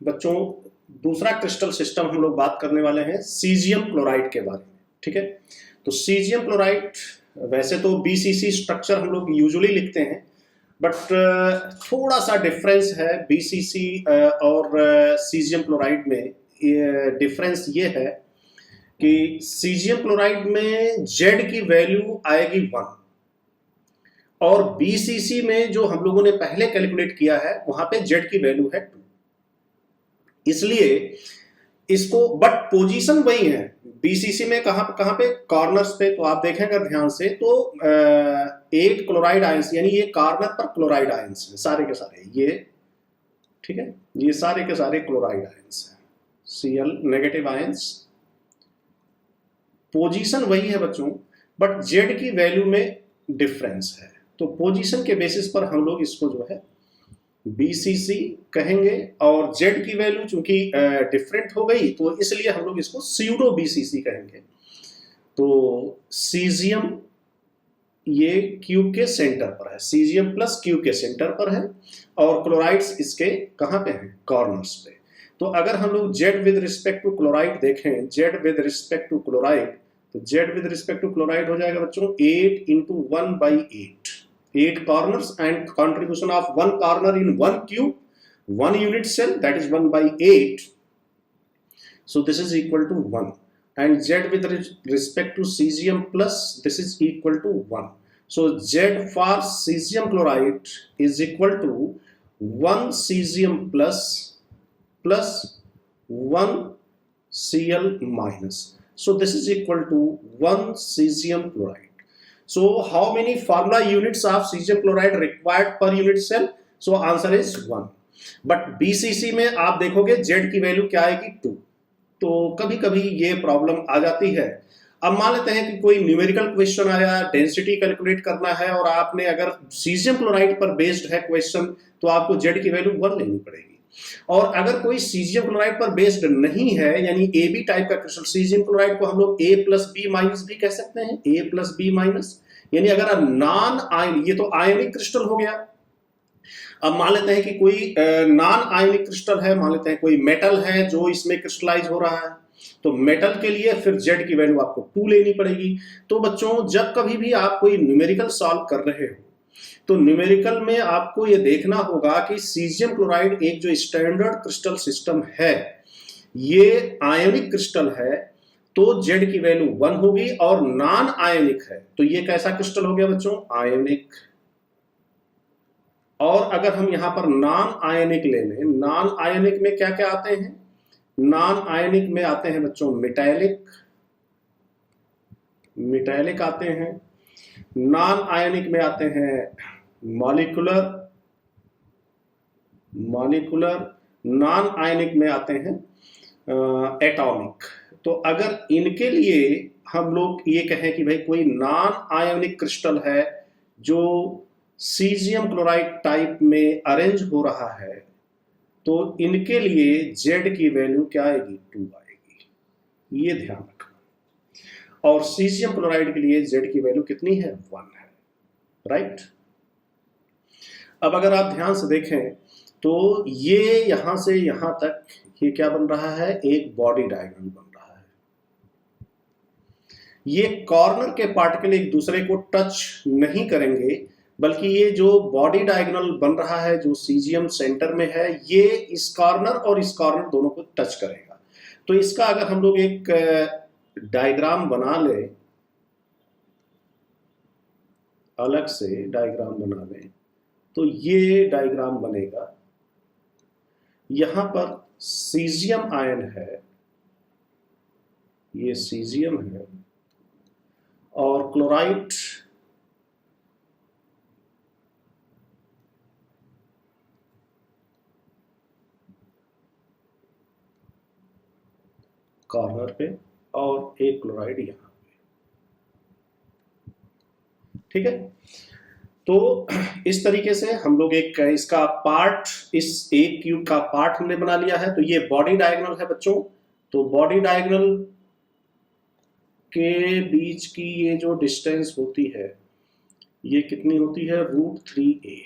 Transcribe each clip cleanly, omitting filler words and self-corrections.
बच्चों दूसरा crystal system हम लोग बात करने वाले हैं सीजियम क्लोराइड के बारे में। ठीक है, तो सीजियम क्लोराइड वैसे तो बीसीसी स्ट्रक्चर हम लोग यूजुअली लिखते हैं, बट थोड़ा सा डिफरेंस है बीसीसी और सीजियम क्लोराइड में। डिफरेंस ये है कि सीजियम क्लोराइड में जेड की वैल्यू आएगी 1 और बीसीसी में जो हम लोगों ने पहले कैलकुलेट किया है वहां पे जेड की वैल्यू है 2। इसलिए इसको, बट पोजीशन वही है बीसीसी में, कहां पे, कॉर्नर्स पे। तो आप देखेंगे ध्यान से तो 8 क्लोराइड आयंस, यानी ये कॉर्नर पर क्लोराइड आयंस है सारे के सारे ये। ठीक है, ये सारे के सारे क्लोराइड आयंस हैं, Cl नेगेटिव आयंस। पोजीशन वही है बच्चों, बट जेड की वैल्यू में डिफरेंस है। तो पोजीशन के बेसिस पर हम लोग इसको जो है बीसीसी कहेंगे, और जेड की वैल्यू चूंकि डिफरेंट हो गई तो इसलिए हम लोग इसको स्यूडो बीसीसी कहेंगे। तो सीजियम ये क्यूब के सेंटर पर है, सीजियम प्लस क्यूब के सेंटर पर है, और क्लोराइड्स इसके कहां पे हैं, कॉर्नर्स पे। तो अगर हम लोग Z with respect to chloride देखें, Z with respect to chloride, तो Z with respect to chloride हो जाएगा बच्चों 8 into 1/8, 8 corners and contribution of 1 corner in 1 cube, 1 unit cell, that is 1/8. So this is equal to 1. And Z with respect to cesium plus, this is equal to 1. So Z for cesium chloride is equal to 1 cesium plus 1 Cl minus. So this is equal to 1 cesium chloride. So how many formula units of cesium chloride required per unit cell? So answer is 1. But BCC में आप देखोगे Z की value क्या आएगी 2। तो कभी कभी ये प्रॉब्लम आ जाती है। अब मान लेते हैं कि कोई न्यूमेरिकल क्वेश्चन आया, डेंसिटी कैलकुलेट करना है, और आपने अगर सीजियम क्लोराइड पर बेस्ड है क्वेश्चन, तो आपको Z की वैल्यू 1 लेनी पड़ेगी। और अगर कोई सीजियम क्लोराइड पर बेस्ड नहीं है, यानी ए बी टाइप का क्रिस्टल, सीजियम क्लोराइड को हम लोग A प्लस बी माइनस भी कह सकते हैं, A प्लस बी माइनस, यानी अगर नॉन आयन, ये तो आयनिक क्रिस्टल हो गया। अब मान लेते हैं कि कोई नॉन आयनिक क्रिस्टल है, मान लेते हैं कोई मेटल है जो इसमें क्रिस्टलाइज हो रहा है, तो मेटल के लिए फिर जेड की वैल्यू आपको 2 लेनी पड़ेगी। तो बच्चों जब कभी भी आप कोई न्यूमेरिकल सॉल्व कर रहे हो, तो न्यूमेरिकल में आपको ये देखना होगा कि सीजियम क्लोराइड एक जो स्टैंडर्ड क्रिस्टल सिस्टम है, ये आयनिक क्रिस्टल है, तो जेड की वैल्यू 1 होगी, और नॉन आयनिक है तो ये कैसा क्रिस्टल हो गया बच्चों, आयनिक। और अगर हम यहां पर नॉन आयनिक ले लें, नॉन आयनिक में क्या क्या आते हैं, नॉन आयनिक में आते हैं बच्चों मेटैलिक, मेटैलिक आते हैं, नॉन आयनिक में आते हैं मॉलिक्यूलर, मॉलिक्यूलर, नॉन आयनिक में आते हैं एटॉमिक। तो अगर इनके लिए हम लोग ये कहें कि भाई कोई नॉन आयनिक क्रिस्टल है जो सीजियम क्लोराइड टाइप में अरेंज हो रहा है, तो इनके लिए जेड की वैल्यू क्या आएगी, 2 आएगी, ये ध्यान रखना। और सीजियम क्लोराइड के लिए जेड की वैल्यू कितनी है, 1 है, राइट। अब अगर आप ध्यान से देखें तो ये यहां से यहां तक ये क्या बन रहा है, एक बॉडी डायग्राम बन रहा है। ये कॉर्नर के पार्टिकल एक दूसरे को टच नहीं करेंगे, बल्कि ये जो बॉडी डायगोनल बन रहा है जो सीजियम सेंटर में है, ये इस कॉर्नर और इस कॉर्नर दोनों को टच करेगा। तो इसका अगर हम लोग एक डायग्राम बना ले, अलग से डायग्राम बना लें, तो ये डायग्राम बनेगा। यहां पर सीजियम आयन है, ये सीजियम है, और क्लोराइड कॉर्नर पे, और एक क्लोराइड यहां पे। ठीक है, तो इस तरीके से हम लोग एक इसका पार्ट, इस एक क्यूब का पार्ट हमने बना लिया है। तो ये बॉडी डायगोनल है बच्चों। तो बॉडी डायगोनल के बीच की ये जो डिस्टेंस होती है, ये कितनी होती है, √3a।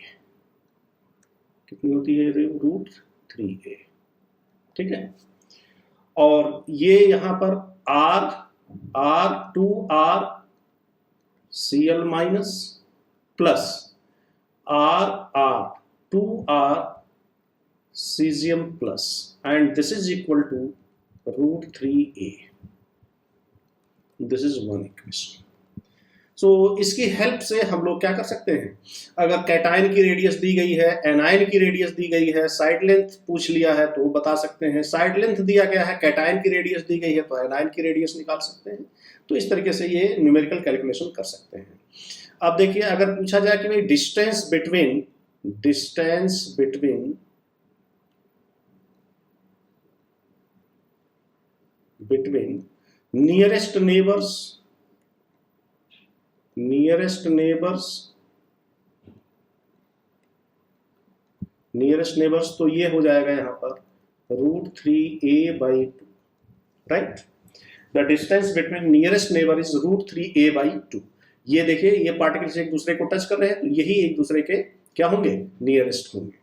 कितनी होती है, √3a। ठीक है। और ये यहां पर R2R Cl minus plus R2R cesium plus, and this is equal to √3a. This is one equation. So इसकी हेल्प से हम लोग क्या कर सकते हैं, अगर कैटायन की रेडियस दी गई है, एनायन की रेडियस दी गई है, साइड लेंथ पूछ लिया है तो बता सकते हैं, साइड लेंथ दिया गया है, कैटायन की रेडियस दी गई है तो एनायन की रेडियस निकाल सकते हैं। तो इस तरीके से ये न्यूमेरिकल कैलकुलेशन कर सकते हैं। अब देखिए, अगर पूछा जाए कि भाई डिस्टेंस बिटवीन नियरेस्ट नेबर्स, तो ये हो जाएगा यहां पर √3a/2, right. The distance between nearest neighbour is √3a/2। ये देखिए, ये पार्टिकल्स एक दूसरे को टच कर रहे हैं तो यही एक दूसरे के क्या होंगे, नियरेस्ट होंगे।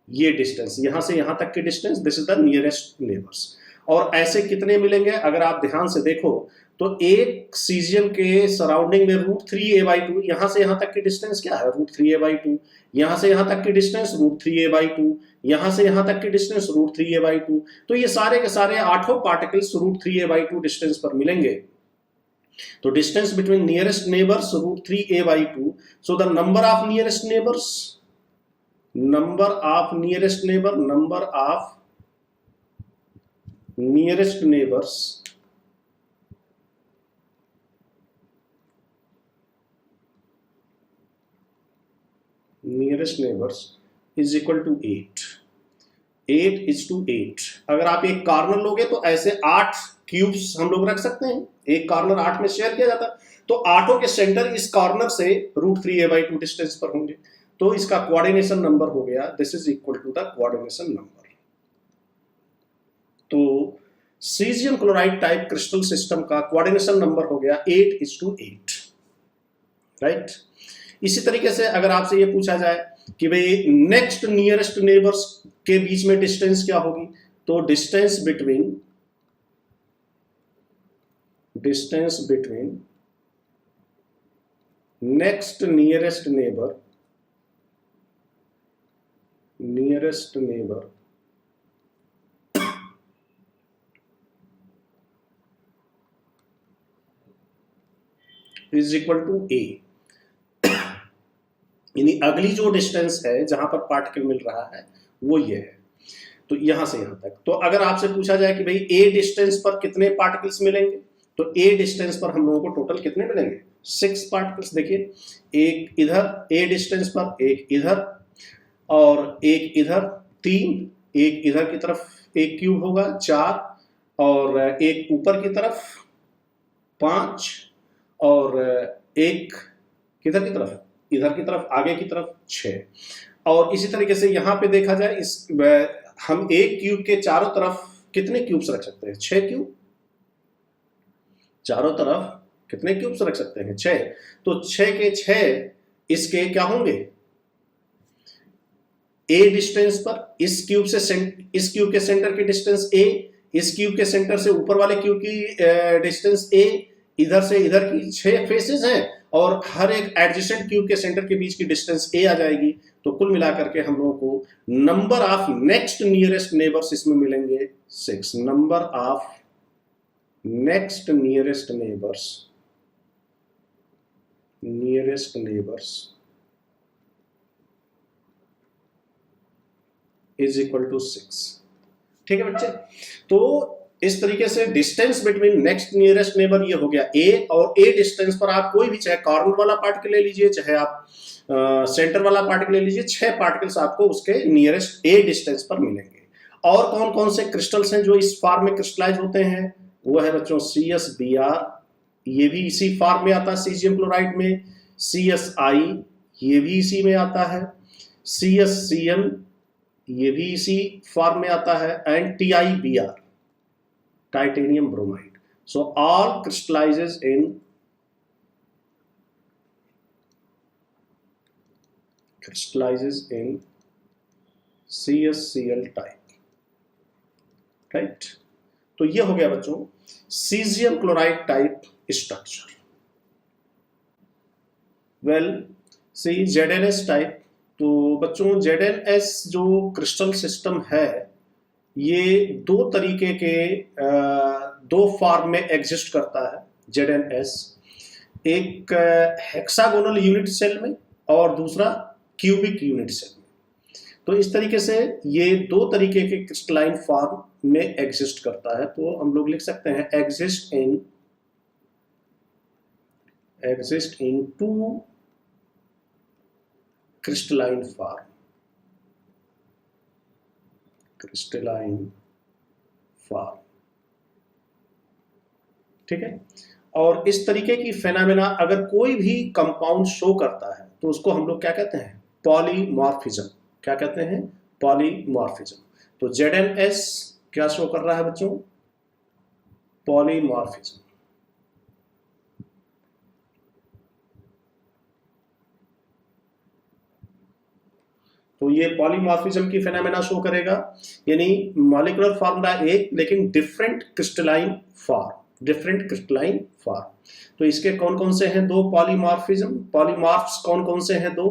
ये डिस्टेंस यहां से यहां तक की distance, this is the nearest neighbours. और ऐसे कितने मिलेंगे, अगर आप ध्यान से देखो तो एक सीजियम के सराउंडिंग में √3a/2, यहां से यहां तक की डिस्टेंस क्या है, √3a/2, यहां से यहां तक की डिस्टेंस √3a/2, यहां से यहां तक की डिस्टेंस √3a/2। तो ये सारे के सारे 8 पार्टिकल्स √3a/2 डिस्टेंस पर मिलेंगे। तो distance between nearest neighbours √3a/2। So the number of nearest neighbours is equal to 8 अगर आप एक कॉर्नर लोगे तो ऐसे 8 क्यूब्स हम लोग रख सकते हैं, एक कॉर्नर 8 में शेयर किया जाता है, तो 8 के सेंटर इस कॉर्नर से √3a/2 डिस्टेंस पर होंगे। तो इसका कोऑर्डिनेशन नंबर हो गया, this is equal to the coordination number. तो caesium chloride type crystal system का कोऑर्डिनेशन नंबर हो गया 8:8, राइट। इसी तरीके से अगर आपसे ये पूछा जाए कि भाई नेक्स्ट नियरेस्ट नेबर्स के बीच में डिस्टेंस क्या होगी, तो distance between next nearest neighbour is equal to a, यानी अगली जो डिस्टेंस है जहां पर पार्टिकल मिल रहा है वो ये है, तो यहां से यहां तक। तो अगर आपसे पूछा जाए कि भाई a डिस्टेंस पर कितने पार्टिकल्स मिलेंगे, तो a डिस्टेंस पर हम लोगों को टोटल कितने मिलेंगे, 6 पार्टिकल्स। देखिए, एक इधर a डिस्टेंस पर, एक इधर और एक इधर 3, एक इधर की तरफ एक क्यूब होगा 4, और एक ऊपर की तरफ 5, और एक किधर की तरफ, इधर की तरफ, आगे की तरफ 6। और इसी तरीके से यहां पे देखा जाए, इस हम एक क्यूब के चारों तरफ कितने क्यूब्स रख सकते हैं, 6 क्यूब। चारों तरफ कितने क्यूब्स रख सकते हैं, 6। तो 6 के 6 इसके क्या होंगे, a डिस्टेंस पर, इस क्यूब के सेंटर की डिस्टेंस a, इस क्यूब के सेंटर से ऊपर वाले क्यूब की डिस्टेंस a, इधर से इधर की 6 फेसेस हैं, और हर एक एडजेसेंट क्यूब के सेंटर के बीच की डिस्टेंस a आ जाएगी। तो कुल मिलाकर के हम लोगों को number of next nearest neighbours इसमें मिलेंगे 6। Number of next nearest neighbours is equal to 6। ठीक है बच्चे, तो इस तरीके से distance between next nearest neighbour ये हो गया a, और a डिस्टेंस पर आप कोई भी, चाहे कॉर्नर वाला पार्टिकल ले लीजिए, चाहे आप सेंटर वाला पार्टिकल ले लीजिए, 6 पार्टिकल्स आपको उसके नियरेस्ट a डिस्टेंस पर मिलेंगे। और कौन कौन से क्रिस्टल्स हैं जो इस फॉर्म में क्रिस्टलाइज होते हैं, वो है बच्चों CsBr, ये भी इसी फॉर्म में आता है सीजियम क्लोराइड में। CsI, ये भी इसी में आता है। CsCl, ये भी इसी फॉर्म में आता है। And TiBr, titanium bromide. So all crystallizes in CsCl type। Right. तो ये हो गया बच्चों caesium chloride type structure. Well see ZnS type. तो बच्चों ZnS जो क्रिस्टल सिस्टम है ये दो तरीके के दो फॉर्म में एग्जिस्ट करता है ZnS। एक हेक्सागोनल यूनिट सेल में और दूसरा क्यूबिक यूनिट सेल में। तो इस तरीके से ये दो तरीके के क्रिस्टलाइन फॉर्म में एग्जिस्ट करता है। तो हम लोग लिख सकते हैं exist in two crystalline form, ठीक है। और इस तरीके की फेनामेना अगर कोई भी कंपाउंड शो करता है तो उसको हम लोग क्या कहते हैं? पॉलीमॉर्फिज्म। क्या कहते हैं? पॉलीमॉर्फिज्म। तो ZnS क्या शो कर रहा है बच्चों? पॉलीमॉर्फिज्म। तो ये पॉलीमॉर्फिज्म की फेनोमेना शो करेगा, यानी मॉलिक्यूलर फार्मूला एक लेकिन डिफरेंट क्रिस्टलाइन फॉर्म। तो इसके कौन कौन से हैं दो पॉलीमॉर्फिज्म? पॉलीमॉर्फ्स कौन कौन से हैं दो?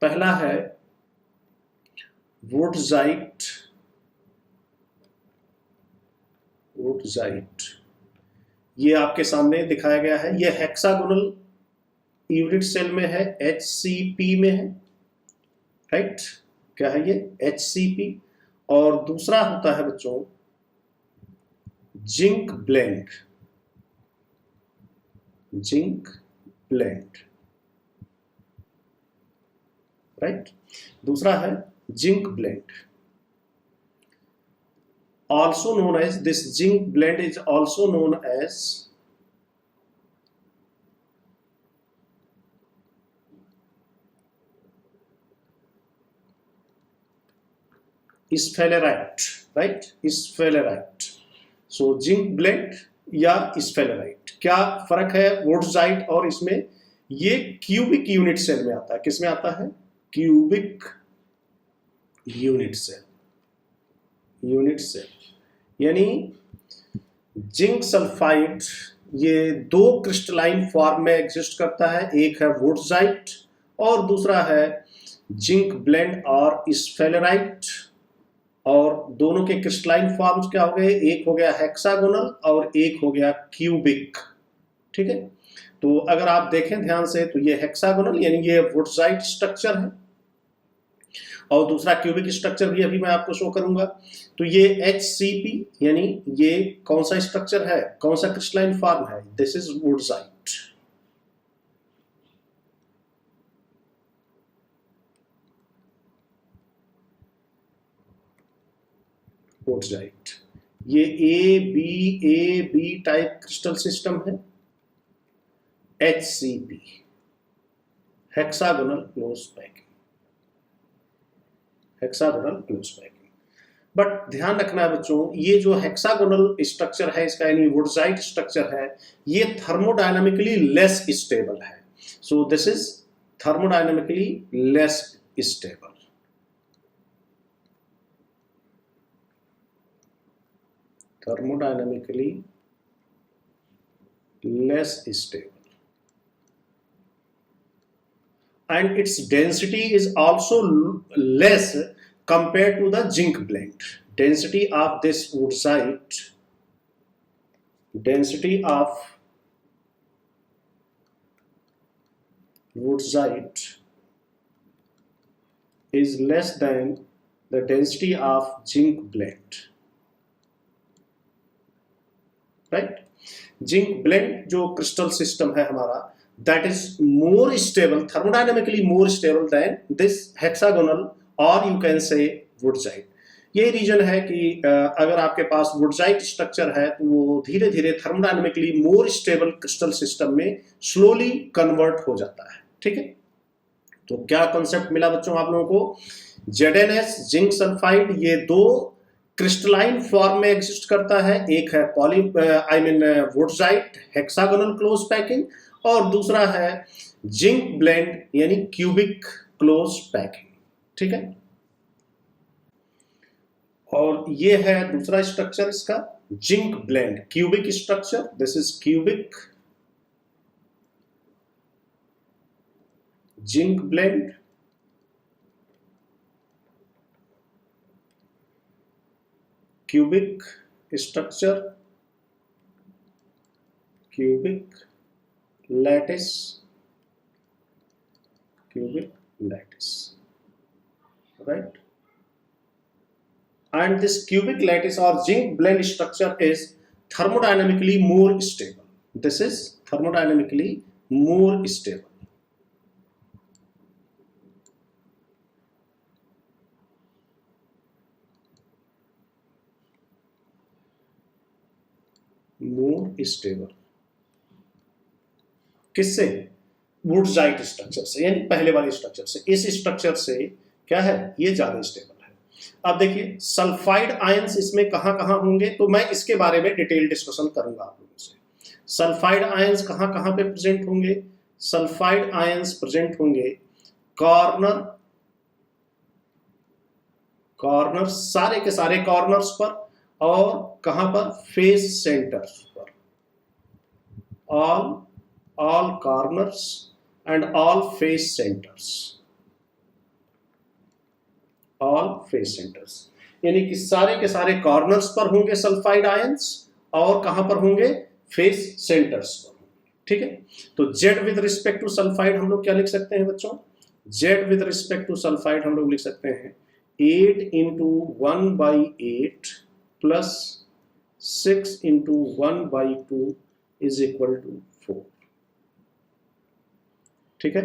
पहला है वुडजाइट, ये आपके सामने दिखाया गया है। ये हेक्सागोनल यूनिट सेल में है, HCP में है, राइट। क्या है ये? HCP। और दूसरा होता है बच्चों जिंक ब्लेंड, राइट। दूसरा है zinc blende. Also known as, this zinc blend is also known as sphalerite, right? Sphalerite. So zinc blend या sphalerite, क्या फर्क है वुडजाइट और इसमें? ये क्यूबिक यूनिट सेल में आता है। किस में आता है? Cubic unit cell. यानी जिंक सल्फाइड ये दो क्रिस्टलाइन फॉर्म में एग्जिस्ट करता है, एक है वुडजाइट और दूसरा है जिंक ब्लेंड और स्फेलेराइट। और दोनों के क्रिस्टलाइन फॉर्म्स क्या हो गए? एक हो गया हेक्सागोनल और एक हो गया क्यूबिक, ठीक है। तो अगर आप देखें ध्यान से तो ये हेक्सागोनल यानी ये वुडजाइट स्ट्रक्चर है और दूसरा क्यूबिक स्ट्रक्चर भी अभी मैं आपको शो करूंगा। तो ये HCP यानी ये कौन सा स्ट्रक्चर है, कौन सा क्रिस्टलाइन फॉर्म है? This is wurtzite. ये AB टाइप क्रिस्टल सिस्टम है। HCP hexagonal close packing. But ध्यान रखना है बच्चों, ये जो हेक्सागोनल स्ट्रक्चर है इसका यानी वुडजाइट स्ट्रक्चर है, ये थर्मोडायनामिकली लेस स्टेबल है। So this is thermodynamically less stable. And its density is also less compared to the zinc blend. Density of this woodsite is less than the density of zinc blend, right? Zinc blend जो crystal system है हमारा, that is more stable, thermodynamically more stable than this hexagonal or you can say woodsite. ये reason है कि अगर आपके पास वुडजाइट structure है तो वो धीरे धीरे thermodynamically more stable crystal system में स्लोली कन्वर्ट हो जाता है, ठीक है। तो क्या कॉन्सेप्ट मिला बच्चों आप लोगों को? ZnS जिंक सल्फाइड ये दो क्रिस्टलाइन फॉर्म में एग्जिस्ट करता है, एक है वुडजाइट हेक्सागोनल क्लोज पैकिंग और दूसरा है जिंक ब्लेंड यानी क्यूबिक क्लोज पैकिंग, ठीक है। और ये है दूसरा स्ट्रक्चर इसका, zinc blende, cubic structure, this is cubic zinc blende, cubic structure, cubic lattice, right? And this cubic lattice or zinc blende structure is thermodynamically more stable. This is thermodynamically more stable. More stable. किससे? वुडजाइट structure से, यानी पहले वाले structure से। इस structure से क्या है, ये ज्यादा स्टेबल है। अब देखिए सल्फाइड आयंस इसमें कहां कहां होंगे, तो मैं इसके बारे में डिटेल डिस्कशन करूंगा आप लोगों से। सल्फाइड आयंस कहां कहां पे प्रेजेंट होंगे? सल्फाइड आयंस प्रेजेंट होंगे कॉर्नर, सारे के सारे कॉर्नर्स पर, और कहां पर? फेस सेंटर्स पर। all corners and all face centers, यानी कि सारे के सारे कॉर्नर्स पर होंगे सल्फाइड आयंस, और कहां पर होंगे? फेस सेंटर्स पर। ठीक है, तो Z with respect to sulphide हम लोग क्या लिख सकते हैं बच्चों? Z with respect to sulphide हम लोग लिख सकते हैं 8 × 1/8 प्लस 6 × 1/2 इज इक्वल टू 4। ठीक है,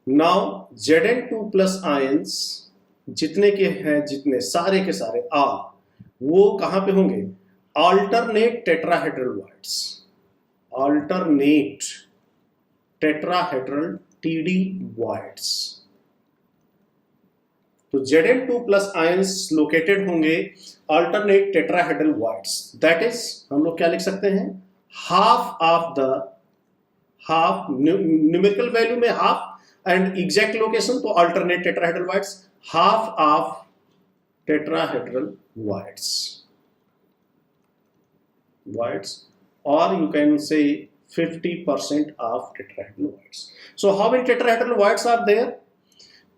नाउ Zn2 प्लस आयंस जितने के हैं, जितने सारे के सारे आल, वो कहां पे होंगे? Alternate tetrahedral voids, alternate tetrahedral TD voids. तो Zn2 प्लस आयंस लोकेटेड होंगे alternate tetrahedral voids, that is हम लोग क्या लिख सकते हैं? हाफ न्यूमेरिकल वैल्यू में हाफ एंड एग्जैक्ट लोकेशन, तो alternate tetrahedral voids, half of tetrahedral voids, or you can say 50% of tetrahedral voids. So how many tetrahedral voids are there?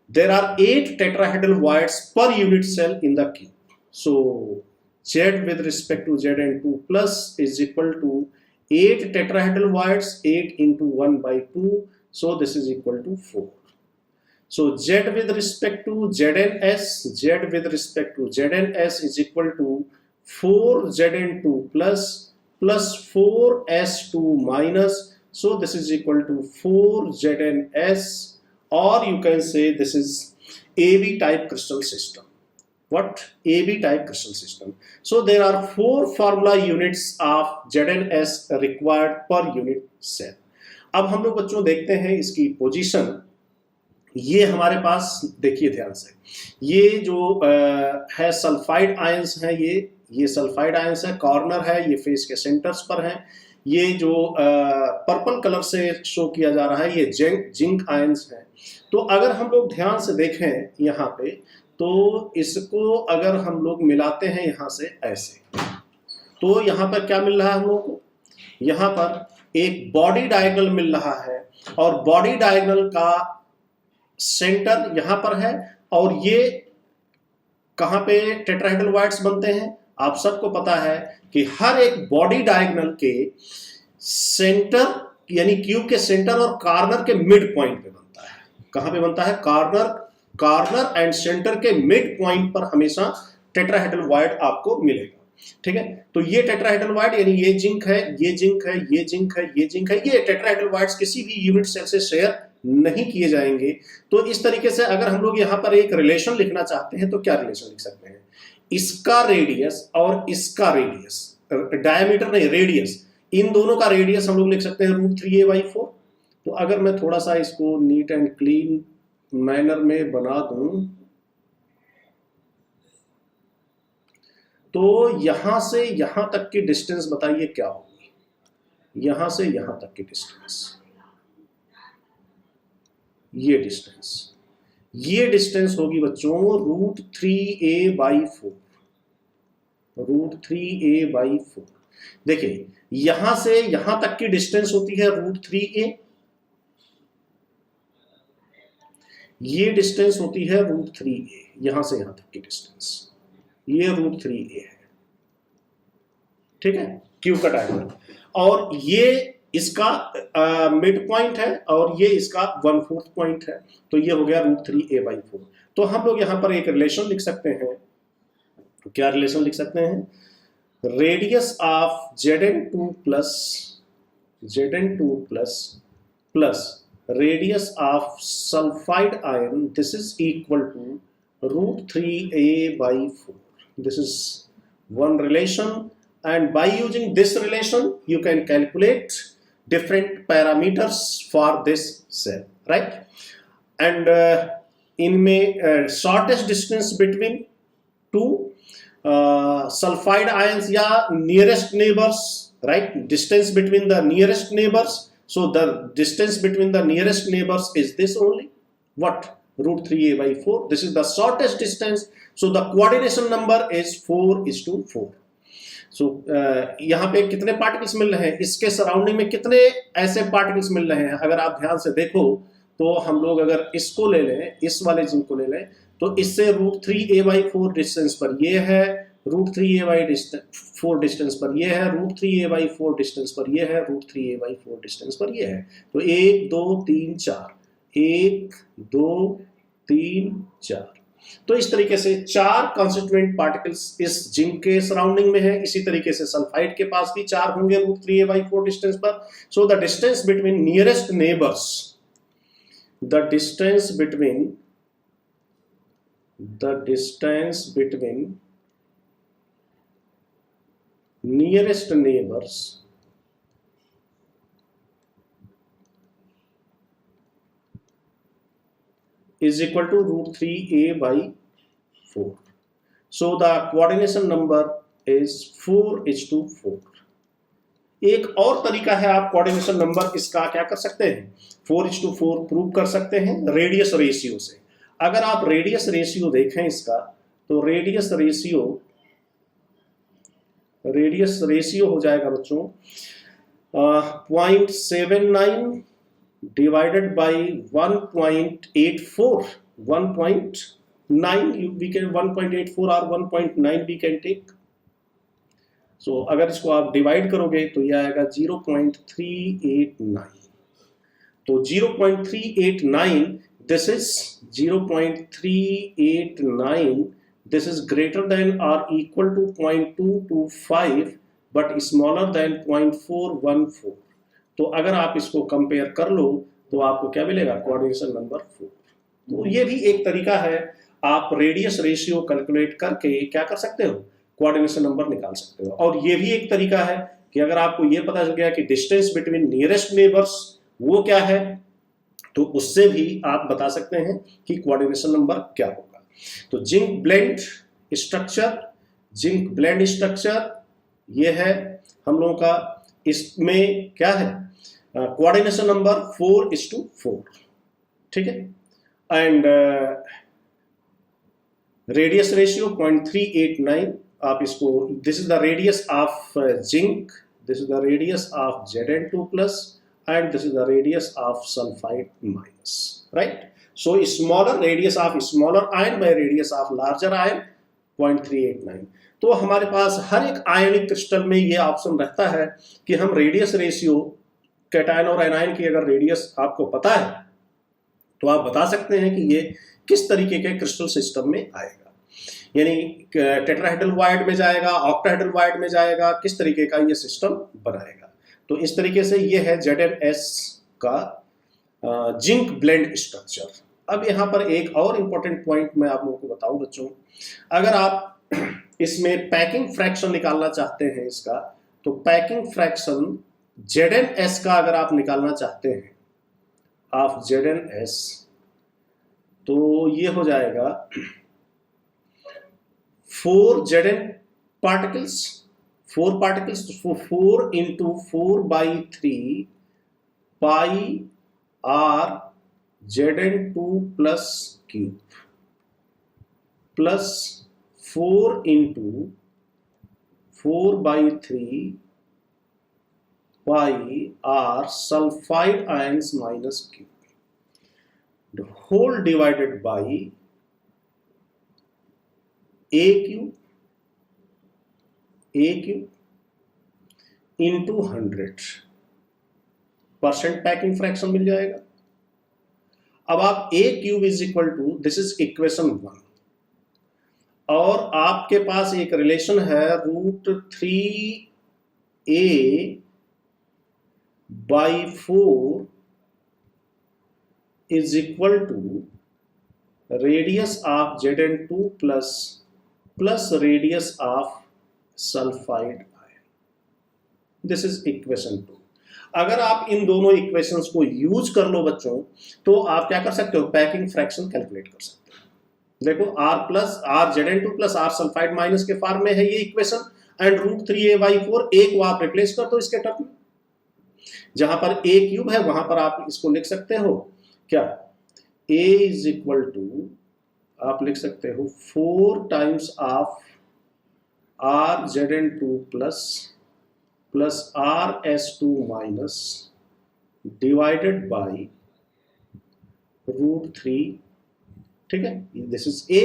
There are 8 tetrahedral voids per unit cell in the cube. So Z with respect to Zn2 plus is equal to 8 tetrahedral voids, 8 × 1/2, so this is equal to 4. So Z with respect to Zns is equal to 4 Zn2 plus 4 S2 minus, so this is equal to 4 Zns, or you can say this is AB type crystal system. What? AB type crystal system. So there are 4 formula units of ZnS required per unit cell. अब हम लोग बच्चों देखते हैं इसकी position. ये हमारे पास देखिए ध्यान से, ये जो है सल्फाइड आयंस है, ये सल्फाइड आयंस है, कॉर्नर है, ये फेस के सेंटर्स पर है। ये जो पर्पल कलर से शो किया जा रहा है, ये जिंक आयंस है। तो अगर हम लोग ध्यान से देखें यहाँ पे, तो इसको अगर हम लोग मिलाते हैं यहाँ से ऐसे, तो यहाँ पर क्या मिल रहा है हम लोग को? यहाँ पर एक बॉडी डायगोनल मिल रहा है, और बॉडी डायगोनल का सेंटर यहाँ पर है, और ये कहाँ पे टेट्राहेड्रल वॉइड्स बनते हैं? आप सबको पता है कि हर एक बॉडी डायगोनल के सेंटर, यानी क्यूब के सेंटर और कॉर्नर के मिड पॉइंट पे बनता है। कहाँ पे बनता है? कॉर्नर एंड सेंटर के मिड पॉइंट पर हमेशा टेट्राहेड्रल वॉइड आपको मिलेगा। ठीक है, तो ये टेट्राहेड्रल वॉइड, यानी ये जिंक है, ये जिंक है, ये जिंक है, ये जिंक है, ये टेट्राहेड्रल वॉइड्स किसी भी यूनिट सेल से शेयर नहीं किए जाएंगे। तो इस तरीके से अगर हम लोग यहाँ पर एक रिलेशन लिखना चाहते हैं, तो क्या रिलेशन लिख सकते हैं? इसका रेडियस और इसका रेडियस, डायमीटर नहीं रेडियस, इन दोनों का रेडियस हम लोग लिख सकते हैं √3a/4। तो अगर मैं थोड़ा सा इसको नीट एंड क्लीन मैनर में बना दूं, तो यहां से यहां तक की डिस्टेंस बताइए क्या होगी? यहां से यहां तक की डिस्टेंस, ये डिस्टेंस, ये डिस्टेंस होगी बच्चों √3a/4, √3a/4। देखिए यहां से यहां तक की डिस्टेंस होती है √3a, ये डिस्टेंस होती है √3a, यहां से यहां तक की डिस्टेंस ये √3a है, ठीक है, क्यूब का डायमीटर। और ये इसका मिड पॉइंट है और ये इसका 1/4 पॉइंट है, तो ये हो गया √3a/4। तो हम लोग यहां पर एक रिलेशन लिख सकते हैं, क्या रिलेशन लिख सकते हैं, radius of Zn2 plus radius of sulphide ion, this is equal to √3a/4। This is one relation, and by using this relation you can calculate different parameters for this cell, right? And इनमें shortest distance between two sulfide ions या nearest neighbors, right? Distance between the nearest neighbors, so the distance between the nearest neighbors is this only, what, √3a/4. This is the shortest distance, so the coordination number is 4:4. सो यहाँ पे कितने particles मिल रहे हैं, इसके surrounding में कितने ऐसे particles मिल रहे हैं, अगर आप ध्यान से देखो तो हम लोग अगर इसको ले लें, इस वाले जिनको ले लें, तो इससे √3a/4 डिस्टेंस पर ये है, √3a/4 डिस्टेंस पर ये है, √3a/4 डिस्टेंस पर ये है, √3a/4 डिस्टेंस पर ये है। तो 1 2 3 4, 1 2 3 4, तो इस तरीके से 4 कॉन्स्टिट्यूएंट पार्टिकल्स इस जिंक के सराउंडिंग में है। इसी तरीके से सल्फाइड के पास भी 4 होंगे √3a/4 डिस्टेंस पर। So the distance between nearest neighbours, the distance between nearest neighbours is equal to √3a/4. So the coordination number is 4:4. एक और तरीका है, आप कोऑर्डिनेशन नंबर इसका क्या कर सकते हैं, 4:4 प्रूव कर सकते हैं रेडियस रेशियो से। अगर आप रेडियस रेशियो देखें इसका, तो रेडियस रेशियो हो जाएगा बच्चों 0.79 divided by 1.84, 1.9, we can 1.84 or 1.9 we can take. So अगर इसको आप डिवाइड करोगे तो यह आएगा 0.389। तो 0.389, this is 0.389, this is greater than or equal to 0.225 but smaller than 0.414। तो अगर आप इसको कंपेयर कर लो तो आपको क्या मिलेगा, कोऑर्डिनेशन नंबर 4। तो ये भी एक तरीका है, आप रेडियस रेशियो कैलकुलेट करके क्या कर सकते हो, कोऑर्डिनेशन नंबर निकाल सकते हो। और ये भी एक तरीका है कि अगर आपको ये पता चल गया कि डिस्टेंस बिटवीन नियरेस्ट नेबर्स वो क्या है, तो उससे भी आप बता सकते हैं कि कोऑर्डिनेशन नंबर क्या होगा। तो जिंक ब्लेंड स्ट्रक्चर ये है हम लोगों का, इसमें क्या है, कोऑर्डिनेशन नंबर 4:4, ठीक है, एंड रेडियस रेशियो 0.389। आप इसको, this is the radius of zinc, this is the radius of Zn2 plus, and this is the radius of sulphide minus, right. So smaller radius of smaller ion by radius of larger ion 0.389। तो हमारे पास हर एक आयनिक crystal में ये option रहता है कि हम radius ratio, cation और एनायन की अगर रेडियस आपको पता है तो आप बता सकते हैं कि ये किस तरीके के क्रिस्टल सिस्टम में आएगा, यानी टेट्राहेड्रल वायड में जाएगा, ऑक्टाहेड्रल वायड में जाएगा, किस तरीके का ये सिस्टम बनाएगा। तो इस तरीके से ये है ZnS का जिंक ब्लेंड स्ट्रक्चर। अब यहाँ पर एक और इंपॉर्टेंट पॉइंट मैं आप लोगों को बताऊं बच्चों, अगर आप इसमें पैकिंग फ्रैक्शन निकालना चाहते हैं इसका, तो पैकिंग फ्रैक्शन ZnS का अगर आप निकालना चाहते हैं ऑफ ZnS, तो ये हो जाएगा 4 Zn particles, 4 particles, 4 into 4/3 pi r Zn2 plus cube plus 4 into 4/3 pi r sulphide ions minus cube whole divided by a cube into 100% packing fraction मिल जाएगा। अब आप a cube is equal to, this is equation 1, और आपके पास एक relation है √3a/4 is equal to radius of Zn2 plus radius of sulphide ion. This is equation 2। अगर आप इन दोनों इक्वेशंस को यूज कर लो बच्चों, तो आप क्या कर सकते हो, पैकिंग फ्रैक्शन कैलकुलेट कर सकते हो। देखो R Zn2 plus R sulphide minus के फॉर्म में है ये इक्वेशन, एंड √3a/4 एक को आप रिप्लेस कर दो इसके टर्म में। जहां पर a क्यूब है वहां पर आप इसको लिख सकते हो क्या, a इज इक्वल टू आप लिख सकते हो 4 times of R Zn2 plus RS2 minus divided by √3, ठीक है, दिस इज a।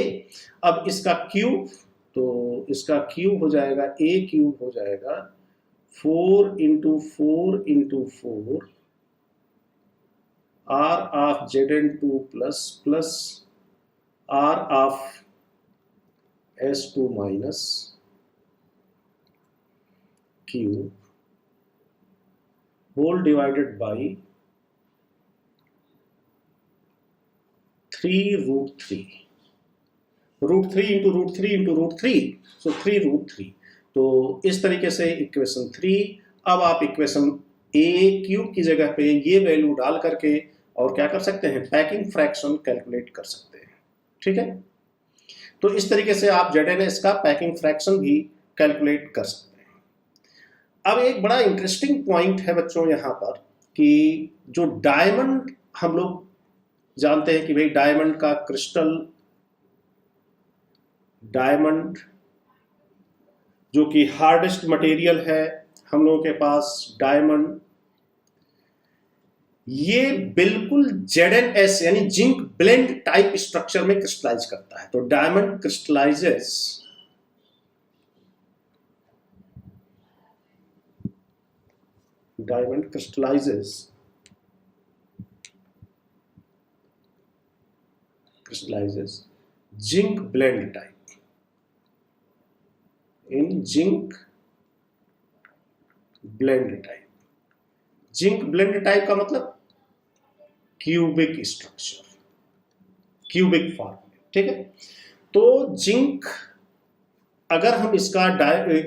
अब इसका क्यूब, तो इसका क्यूब हो जाएगा, a क्यूब हो जाएगा 4 into 4 into 4 R of Zn2 plus R of S2 minus cube whole divided by 3√3 into √3 into √3, so 3√3। तो इस तरीके से इक्वेशन 3। अब आप इक्वेशन a क्यूब की जगह पे ये वैल्यू डाल करके और क्या कर सकते हैं, पैकिंग फ्रैक्शन कैलकुलेट कर सकते हैं, ठीक है। तो इस तरीके से आप ZnS का पैकिंग फ्रैक्शन भी कैलकुलेट कर सकते हैं। अब एक बड़ा इंटरेस्टिंग पॉइंट है बच्चों यहाँ पर, कि जो डायमंड हम लोग जानते हैं कि भाई डायमंड का क्रिस्टल, डायमंड जो कि हार्डेस्ट मटेरियल है हम लोगों के पास, डायमंड ये बिल्कुल ZnS यानी जिंक ब्लेंड टाइप स्ट्रक्चर में क्रिस्टलाइज करता है। तो diamond crystallises zinc blende type, in zinc blende type. Zinc blende type का मतलब क्यूबिक स्ट्रक्चर, क्यूबिक फॉर्म, ठीक है। तो जिंक, अगर हम इसका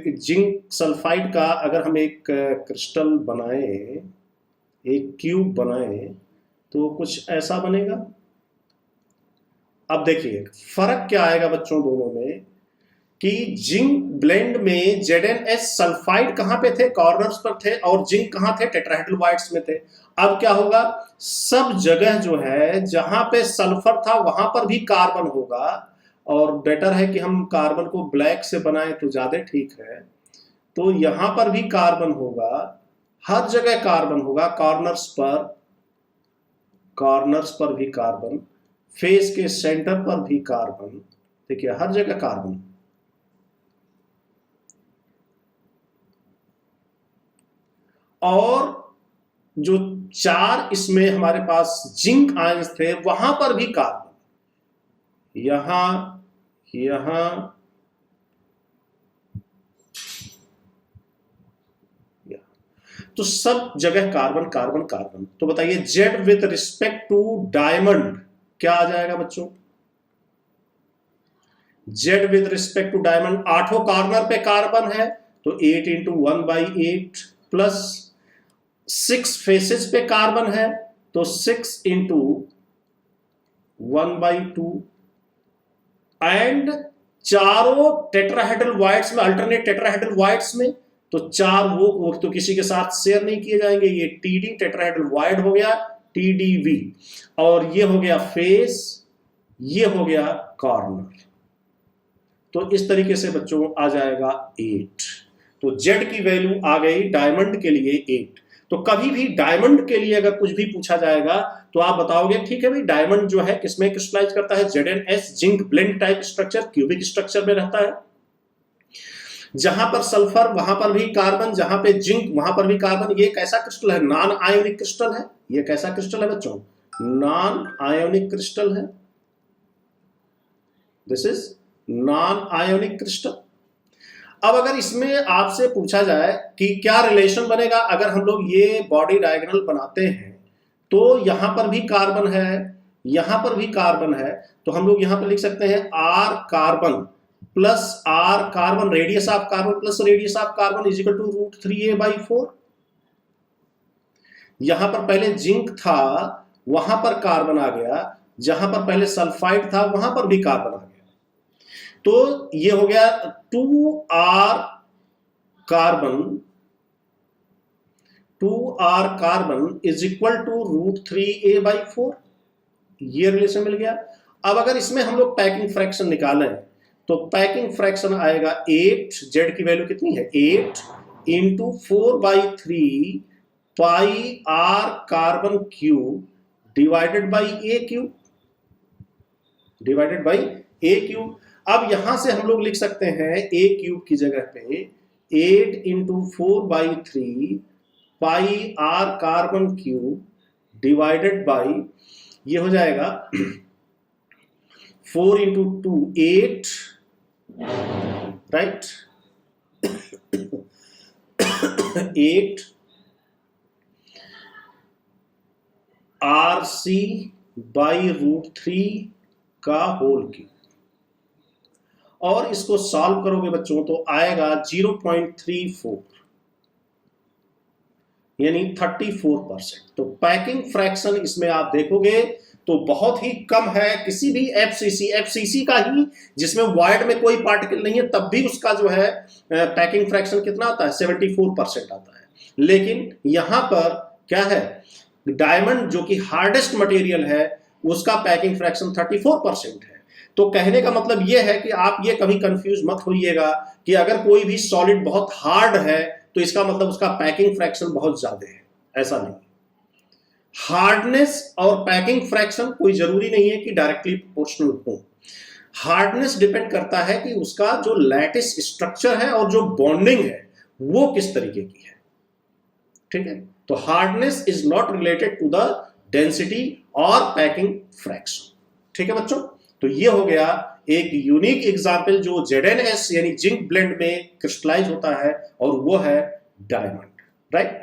जिंक सल्फाइड का अगर हम एक क्रिस्टल बनाए, एक क्यूब बनाए, तो कुछ ऐसा बनेगा। अब देखिए फर्क क्या आएगा बच्चों दोनों में, कि जिंक ब्लेंड में ZnS सल्फाइड कहां पे थे, कॉर्नर्स पर थे, और जिंक कहां थे, टेट्राहेड्रल वाइड्स में थे। अब क्या होगा, सब जगह जो है जहां पे सल्फर था वहां पर भी कार्बन होगा, और बेटर है कि हम कार्बन को ब्लैक से बनाएं तो ज्यादा ठीक है। तो यहां पर भी कार्बन होगा, हर जगह कार्बन होगा, कॉर्नर्स पर भी कार्बन, फेस के सेंटर पर भी कार्बन, देखिए हर जगह कार्बन। और जो 4 इसमें हमारे पास जिंक आयंस थे वहां पर भी कार्बन, यहां तो सब जगह कार्बन कार्बन कार्बन। तो बताइए Z with respect to diamond क्या आ जाएगा बच्चों, Z with respect to diamond, 8 corner पे कार्बन है, तो 8 इंटू 1/8 प्लस 6 फेसेस पे कार्बन है, तो 6 इंटू 1/2, एंड चारों टेट्राहेड्रल वाइड्स में, अल्टरनेट टेट्राहेड्रल वाइड्स में, तो 4 वो तो किसी के साथ शेयर नहीं किए जाएंगे। ये TD टेट्राहेड्रल वाइड हो गया, TDV, और ये हो गया फेस, ये हो गया कॉर्नर। तो इस तरीके से बच्चों आ जाएगा 8। तो Z की वैल्यू आ गई डायमंड के लिए 8। तो कभी भी डायमंड के लिए अगर कुछ भी पूछा जाएगा तो आप बताओगे ठीक है भाई, डायमंड जो है किसमें क्रिस्टलाइज करता है, ZnS zinc blende type structure, cubic structure में रहता है। जहां पर सल्फर वहां पर भी कार्बन, जहां पे जिंक वहां पर भी कार्बन। ये कैसा क्रिस्टल है, नॉन आयोनिक क्रिस्टल है। ये कैसा क्रिस्टल है बच्चों, नॉन आयोनिक क्रिस्टल है। This is non ionic crystal. अब अगर इसमें आपसे पूछा जाए कि क्या रिलेशन बनेगा अगर हम लोग ये बॉडी डायगोनल बनाते हैं, तो यहां पर भी कार्बन है, यहां पर भी कार्बन है, तो हम लोग यहां पर लिख सकते हैं R carbon plus R carbon, radius of carbon plus radius of carbon is equal to √3a/4। यहां पर पहले जिंक था, वहां पर कार्बन आ गया, जहां पर पहले सल्फाइड था वहां पर भी कार्बन आ गया। तो ये हो गया 2R carbon is equal to √3a/4। ये रिलेशन मिल गया। अब अगर इसमें हम लोग पैकिंग फ्रैक्शन निकालें तो पैकिंग फ्रैक्शन आएगा 8, Z की वैल्यू कितनी है 8 into 4/3 pi R carbon cube divided by A cube. अब यहां से हम लोग लिख सकते हैं A क्यूब की जगह पे 8 into 4/3 pi R carbon cube divided by, ये हो जाएगा 4 इंटू 2 8, राइट 8 RC बाई √3 का होल क्यूब। और इसको सॉल्व करोगे बच्चों तो आएगा 0.34 यानी 34%। तो पैकिंग फ्रैक्शन इसमें आप देखोगे तो बहुत ही कम है। किसी भी एफसीसी का ही जिसमें वॉइड में कोई पार्टिकल नहीं है तब भी उसका जो है पैकिंग फ्रैक्शन कितना आता है 74% आता है। लेकिन यहां पर क्या है, डायमंड जो कि हार्डेस्ट मटेरियल है उसका पैकिंग फ्रैक्शन 34% है। तो कहने का मतलब यह है कि आप ये कभी कंफ्यूज मत होइएगा कि अगर कोई भी सॉलिड बहुत हार्ड है तो इसका मतलब उसका पैकिंग फ्रैक्शन बहुत ज्यादा है, ऐसा नहीं। हार्डनेस और पैकिंग फ्रैक्शन कोई जरूरी नहीं है कि डायरेक्टली प्रोपोर्शनल हो। हार्डनेस डिपेंड करता है कि उसका जो लैटिस स्ट्रक्चर है और जो बॉन्डिंग है वो किस तरीके की है, ठीक है। तो hardness is not related to the density और पैकिंग फ्रैक्शन, ठीक है बच्चों। तो ये हो गया एक यूनिक एग्जाम्पल जो ZnS यानी जिंक ब्लेंड में क्रिस्टलाइज होता है और वो है डायमंड, राइट।